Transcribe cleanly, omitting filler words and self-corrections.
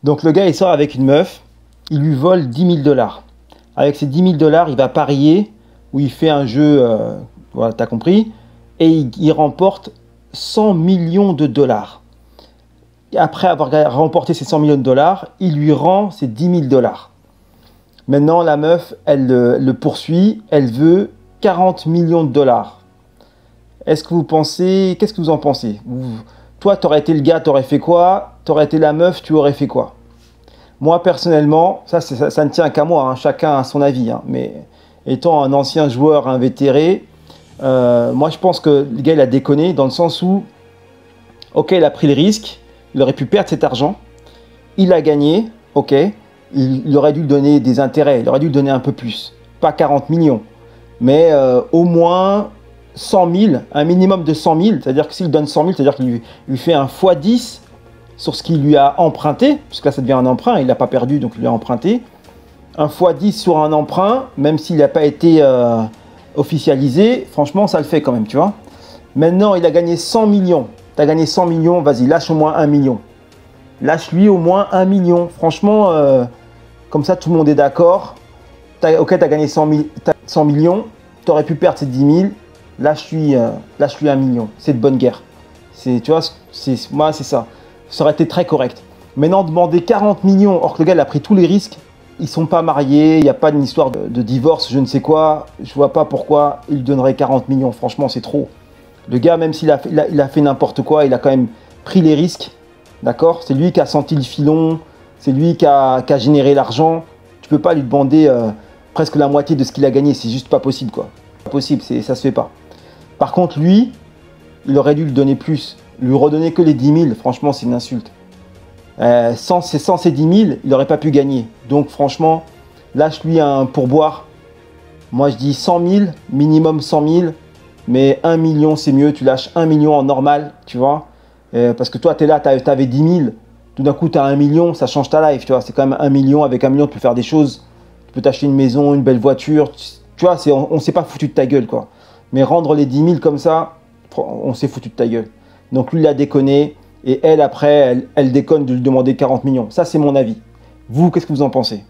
Donc le gars, il sort avec une meuf, il lui vole 10 000 $. Avec ces 10 000 $, il va parier, où il fait un jeu, voilà, t'as compris, et il remporte 100 millions de dollars. Et après avoir remporté ces 100 millions de dollars, il lui rend ses 10 000 $. Maintenant, la meuf, elle le poursuit, elle veut 40 millions de dollars. Est-ce que vous pensez, qu'est-ce que vous en pensez? Toi, tu aurais été le gars, tu aurais fait quoi? Tu aurais été la meuf, tu aurais fait quoi? Moi, personnellement, ça ne tient qu'à moi, hein, chacun a son avis, hein, mais étant un ancien joueur invétéré, moi, je pense que le gars, il a déconné dans le sens où, ok, il a pris le risque, il aurait pu perdre cet argent, il a gagné, ok, il aurait dû lui donner des intérêts, il aurait dû lui donner un peu plus, pas 40 millions, mais au moins 100 000, un minimum de 100 000, c'est-à-dire que s'il donne 100 000, c'est-à-dire qu'il lui fait un x10 sur ce qu'il lui a emprunté, parce que là ça devient un emprunt, il n'a pas perdu, donc il lui a emprunté, un x10 sur un emprunt, même s'il n'a pas été officialisé, franchement ça le fait quand même, tu vois. Maintenant il a gagné 100 millions, tu as gagné 100 millions, vas-y, lâche au moins 1 million. Lâche-lui au moins 1 million, franchement, comme ça tout le monde est d'accord. Ok, tu as gagné 100 millions, tu aurais pu perdre ces 10 000, lâche-lui 1 million, c'est de bonne guerre. Tu vois, moi c'est ça. Ça aurait été très correct. Maintenant, demander 40 millions, or que le gars il a pris tous les risques, ils sont pas mariés, il n'y a pas d'une histoire de divorce, je ne sais quoi, je vois pas pourquoi il donnerait 40 millions, franchement c'est trop. Le gars, même s'il a fait n'importe quoi, il a quand même pris les risques, d'accord? C'est lui qui a senti le filon, c'est lui qui a généré l'argent, tu peux pas lui demander presque la moitié de ce qu'il a gagné, c'est juste pas possible quoi. Pas possible, ça se fait pas. Par contre lui, il aurait dû lui donner plus. Lui redonner que les 10 000, franchement, c'est une insulte. Sans ces 10 000, il n'aurait pas pu gagner. Donc, franchement, lâche-lui un pourboire. Moi, je dis 100 000, minimum 100 000. Mais 1 million, c'est mieux. Tu lâches 1 million en normal, tu vois. Parce que toi, tu es là, tu avais 10 000. Tout d'un coup, tu as 1 million, ça change ta life, tu vois. C'est quand même 1 million. Avec 1 million, tu peux faire des choses. Tu peux t'acheter une maison, une belle voiture. Tu vois, on ne s'est pas foutu de ta gueule, quoi. Mais rendre les 10 000 comme ça, on s'est foutu de ta gueule. Donc lui, il a déconné. Et elle, après, elle déconne de lui demander 40 millions. Ça, c'est mon avis. Vous, qu'est-ce que vous en pensez?